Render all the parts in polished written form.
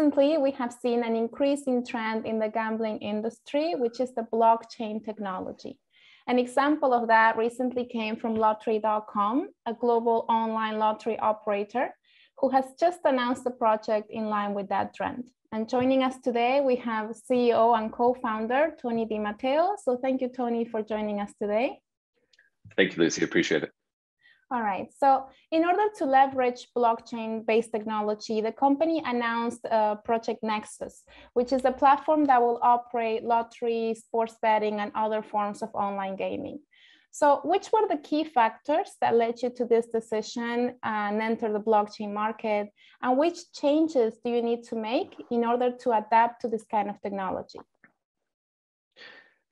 recently, we have seen an increasing trend in the gambling industry, which is the blockchain technology. An example of that recently came from lottery.com, a global online lottery operator who has just announced a project in line with that trend. And joining us today, we have CEO and co-founder, Tony DiMatteo. So thank you, Tony, for joining us today. Thank you, Lucy, appreciate it. All right, so in order to leverage blockchain-based technology, the company announced Project Nexus, which is a platform that will operate lottery, sports betting, and other forms of online gaming. So which were the key factors that led you to this decision and enter the blockchain market? And which changes do you need to make in order to adapt to this kind of technology?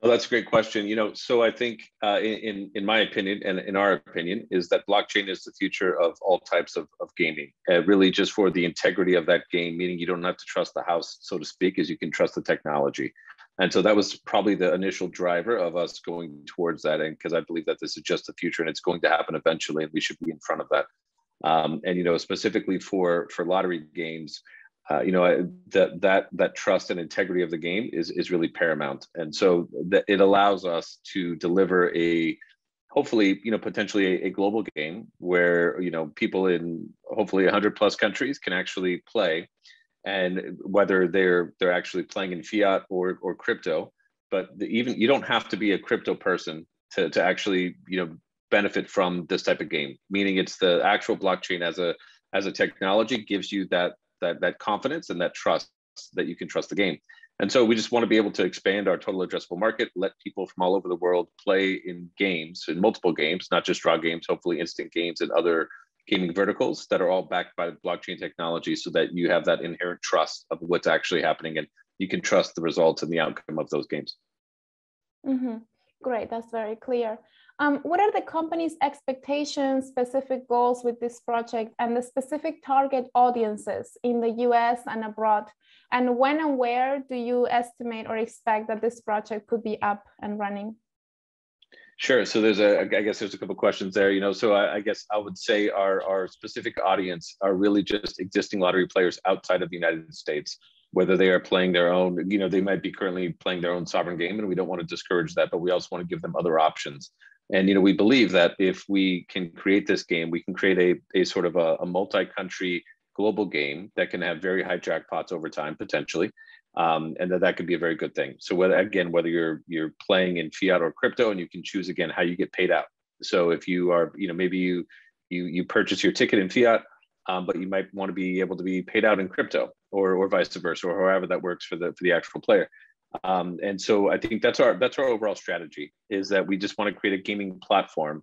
Well, that's a great question. So I think in my opinion and in our opinion is that blockchain is the future of all types of gaming, really just for the integrity of that game, meaning you don't have to trust the house, so to speak, as you can trust the technology. And so that was probably the initial driver of us going towards that. And because I believe that this is just the future and it's going to happen eventually, and we should be in front of that. And specifically for lottery games, that trust and integrity of the game is really paramount. And so it allows us to deliver hopefully potentially a global game where people in hopefully 100 plus countries can actually play, and whether they're actually playing in fiat or crypto. But even you don't have to be a crypto person to actually benefit from this type of game, meaning it's the actual blockchain as a technology gives you that confidence and that trust that you can trust the game. And so we just want to be able to expand our total addressable market, let people from all over the world play in games, in multiple games, not just draw games, hopefully instant games and other gaming verticals that are all backed by blockchain technology, so that you have that inherent trust of what's actually happening and you can trust the results and the outcome of those games. Mm-hmm. Great, that's very clear. What are the company's expectations, specific goals with this project, and the specific target audiences in the US and abroad? And when and where do you estimate or expect that this project could be up and running? Sure. So I guess there's a couple of questions there. So I guess I would say our specific audience are really just existing lottery players outside of the United States, whether they are playing their own, they might be currently playing their own sovereign game, and we don't want to discourage that, but we also want to give them other options. And, we believe that if we can create this game, we can create a sort of a multi-country global game that can have very high jackpots over time, potentially. And that could be a very good thing. So whether you're playing in fiat or crypto, and you can choose again how you get paid out. So if you are, maybe you purchase your ticket in fiat, but you might want to be able to be paid out in crypto, or vice versa, or however that works for the actual player. And so I think that's our overall strategy, is that we just want to create a gaming platform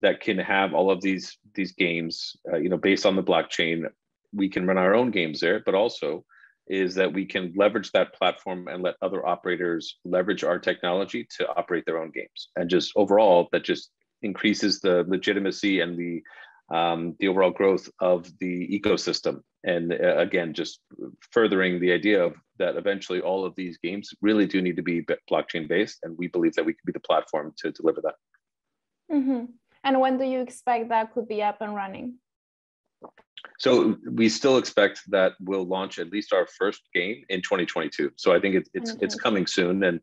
that can have all of these games, based on the blockchain. We can run our own games there, but also is that we can leverage that platform and let other operators leverage our technology to operate their own games. And just overall, that just increases the legitimacy and the overall growth of the ecosystem. And again, just furthering the idea of that eventually all of these games really do need to be blockchain based. And we believe that we could be the platform to deliver that. Mm-hmm. And when do you expect that could be up and running? So we still expect that we'll launch at least our first game in 2022. So I think it's coming soon, and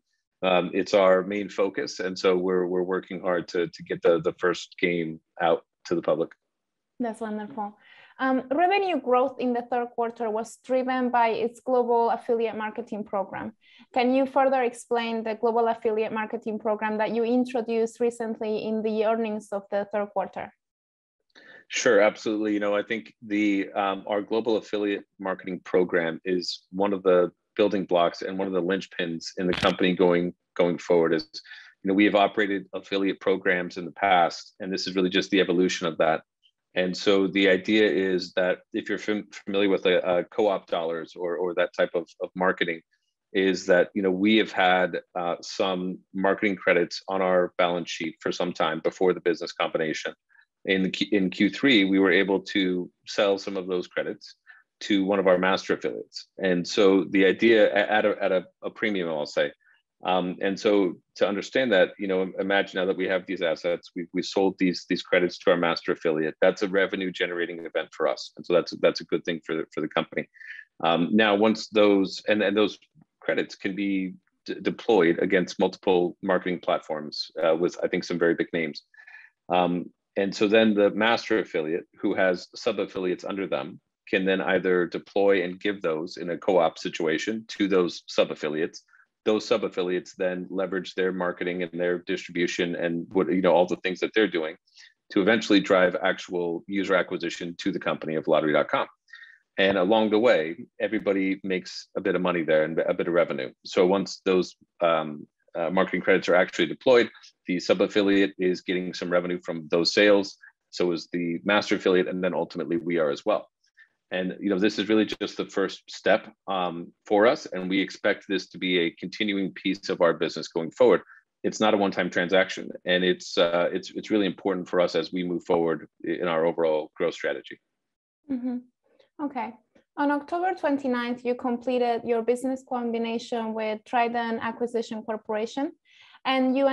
it's our main focus. And so we're working hard to get the first game out to the public. That's wonderful. Revenue growth in the third quarter was driven by its global affiliate marketing program. Can you further explain the global affiliate marketing program that you introduced recently in the earnings of the third quarter? Sure, absolutely. I think our global affiliate marketing program is one of the building blocks and one of the linchpins in the company going forward. Is we have operated affiliate programs in the past, and this is really just the evolution of that. And so the idea is that if you're familiar with co-op dollars or that type of marketing, is that we have had some marketing credits on our balance sheet for some time before the business combination. In Q3, we were able to sell some of those credits to one of our master affiliates. And so the idea at a premium, I'll say, And so to understand that, imagine now that we have these assets, we sold these credits to our master affiliate. That's a revenue generating event for us, and so that's a good thing for the company. Now, once those and those credits can be deployed against multiple marketing platforms with, I think, some very big names. And so then the master affiliate, who has sub affiliates under them, can then either deploy and give those in a co-op situation to those sub affiliates. Those sub affiliates then leverage their marketing and their distribution and all the things that they're doing to eventually drive actual user acquisition to the company of lottery.com. And along the way, everybody makes a bit of money there and a bit of revenue. So once those marketing credits are actually deployed, the sub affiliate is getting some revenue from those sales. So is the master affiliate, and then ultimately we are as well. And this is really just the first step for us, and we expect this to be a continuing piece of our business going forward. It's not a one-time transaction, and it's really important for us as we move forward in our overall growth strategy. Mm-hmm. Okay. On October 29th, you completed your business combination with Trident Acquisition Corporation, and you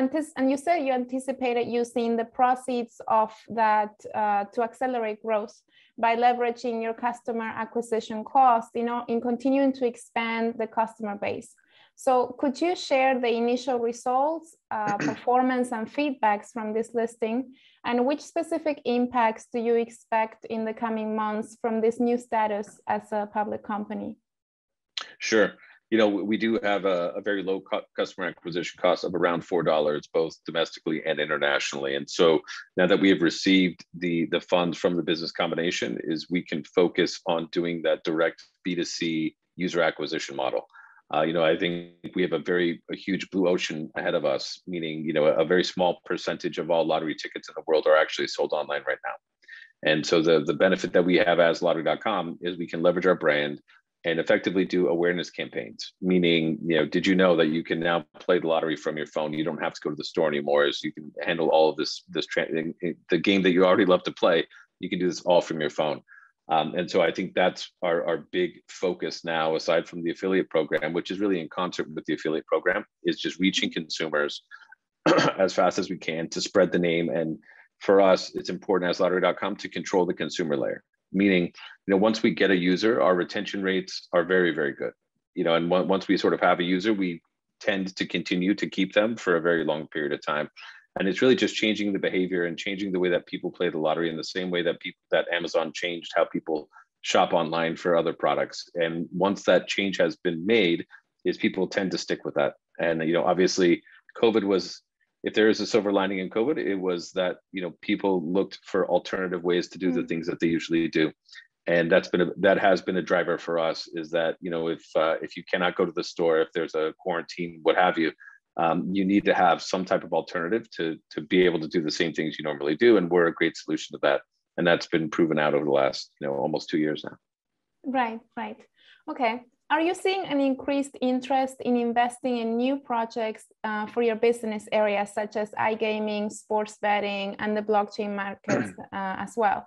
said you anticipated using the proceeds of that to accelerate growth by leveraging your customer acquisition costs, in continuing to expand the customer base. So could you share the initial results, performance and feedbacks from this listing, and which specific impacts do you expect in the coming months from this new status as a public company? Sure. We do have a very low customer acquisition cost of around $4, both domestically and internationally. And so now that we have received the funds from the business combination, is we can focus on doing that direct B2C user acquisition model. I think we have a huge blue ocean ahead of us, meaning, a very small percentage of all lottery tickets in the world are actually sold online right now. And so the benefit that we have as lottery.com is we can leverage our brand and effectively do awareness campaigns, meaning, did you know that you can now play the lottery from your phone? You don't have to go to the store anymore, as you can handle all of the game that you already love to play. You can do this all from your phone. And so I think that's our big focus now, aside from the affiliate program, which is really in concert with the affiliate program, is just reaching consumers as fast as we can to spread the name. And for us, it's important as lottery.com to control the consumer layer, meaning, once we get a user, our retention rates are very, very good. And once we sort of have a user, we tend to continue to keep them for a very long period of time. And it's really just changing the behavior and changing the way that people play the lottery in the same way that Amazon changed how people shop online for other products. And once that change has been made, is people tend to stick with that. And, obviously COVID was, if there is a silver lining in COVID, it was that, people looked for alternative ways to do the things that they usually do. And that has been a driver for us, is that, if you cannot go to the store, if there's a quarantine, what have you, you need to have some type of alternative to be able to do the same things you normally do. And we're a great solution to that. And that's been proven out over the last, almost 2 years now. Right. Okay. Are you seeing an increased interest in investing in new projects for your business areas, such as iGaming, sports betting, and the blockchain markets as well?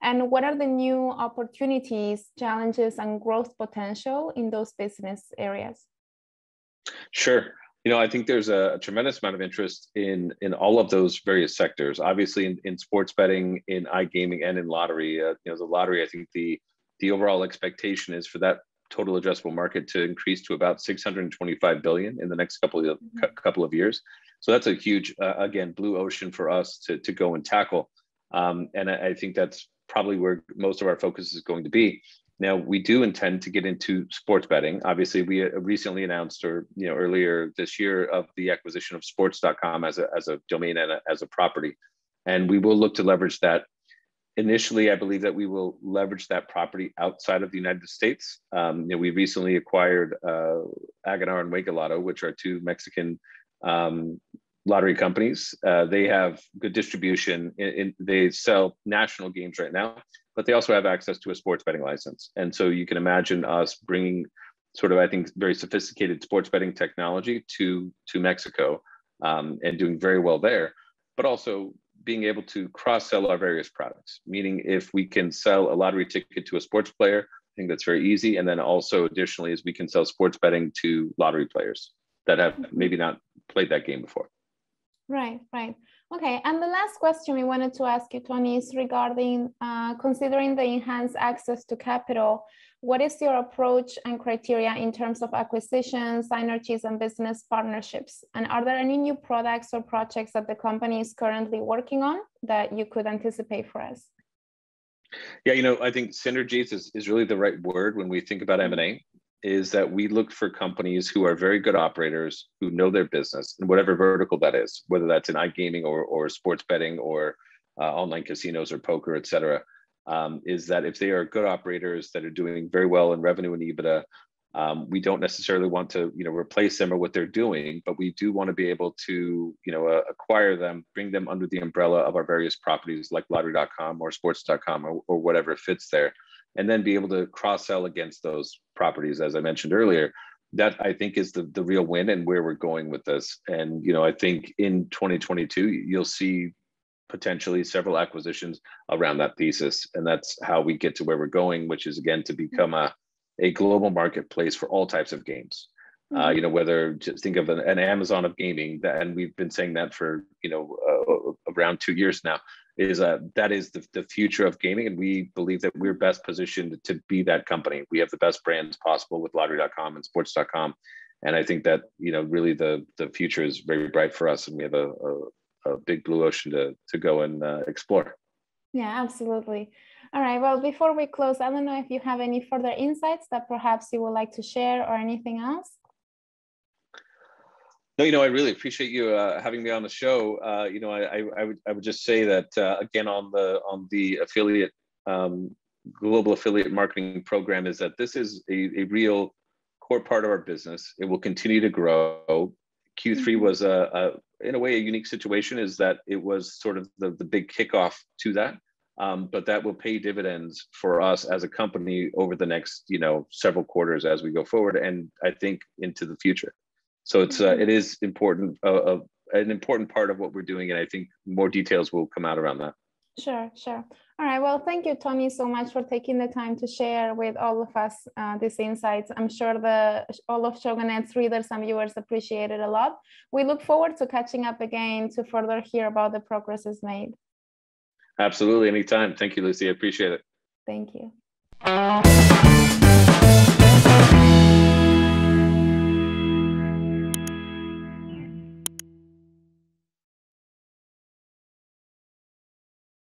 And what are the new opportunities, challenges, and growth potential in those business areas? Sure. I think there's a tremendous amount of interest in all of those various sectors. Obviously, in sports betting, in iGaming, and in lottery. The lottery, I think the overall expectation is for that total addressable market to increase to about 625 billion in the next couple of years. So that's a huge, again, blue ocean for us to go and tackle. And I think that's probably where most of our focus is going to be. Now, we do intend to get into sports betting. Obviously, we recently announced, or earlier this year, of the acquisition of sports.com as a domain and as a property. And we will look to leverage that. Initially, I believe that we will leverage that property outside of the United States. We recently acquired Aganar and Lotto, which are two Mexican lottery companies. They have good distribution. They sell national games right now, but they also have access to a sports betting license. And so you can imagine us bringing sort of, I think, very sophisticated sports betting technology to Mexico and doing very well there, but also being able to cross-sell our various products, meaning if we can sell a lottery ticket to a sports player, I think that's very easy. And then also additionally is we can sell sports betting to lottery players. that have maybe not played that game before. Right, right. Okay, and the last question we wanted to ask you, Tony, is regarding considering the enhanced access to capital. What is your approach and criteria in terms of acquisitions, synergies, and business partnerships? And are there any new products or projects that the company is currently working on that you could anticipate for us? Yeah, you know, I think synergies is really the right word when we think about M&A, is that we look for companies who are very good operators, who know their business in whatever vertical that is, whether that's in iGaming or sports betting or online casinos or poker, et cetera. Is that if they are good operators that are doing very well in revenue and EBITDA, we don't necessarily want to, you know, replace them or what they're doing, but we do want to be able to, you know, acquire them, bring them under the umbrella of our various properties like lottery.com or sports.com or whatever fits there, and then be able to cross-sell against those properties, as I mentioned earlier. That I think is the real win and where we're going with this. And, you know, I think in 2022, you'll see potentially several acquisitions around that thesis. And that's how we get to where we're going, which is again, to become a global marketplace for all types of games. You know, whether just think of an Amazon of gaming, and we've been saying that for, you know, around 2 years now, is that is the future of gaming. And we believe that we're best positioned to be that company. We have the best brands possible with lottery.com and sports.com. And I think that, you know, really the future is very bright for us. And we have a big blue ocean to go and explore. Yeah, absolutely. All right. Well, before we close, I don't know if you have any further insights that perhaps you would like to share or anything else. No, you know, I really appreciate you having me on the show. You know, I would just say that again on the affiliate global affiliate marketing program, is that this is a real core part of our business. It will continue to grow. Q3 was in a way a unique situation, is that it was sort of the big kickoff to that. But that will pay dividends for us as a company over the next, you know, several quarters as we go forward, and I think into the future. So it is important, an important part of what we're doing, and I think more details will come out around that. Sure, sure. All right. Well, thank you, Tony, so much for taking the time to share with all of us these insights. I'm sure all of Shogunet's readers and viewers appreciate it a lot. We look forward to catching up again to further hear about the progresses made. Absolutely. Anytime. Thank you, Lucy. I appreciate it. Thank you.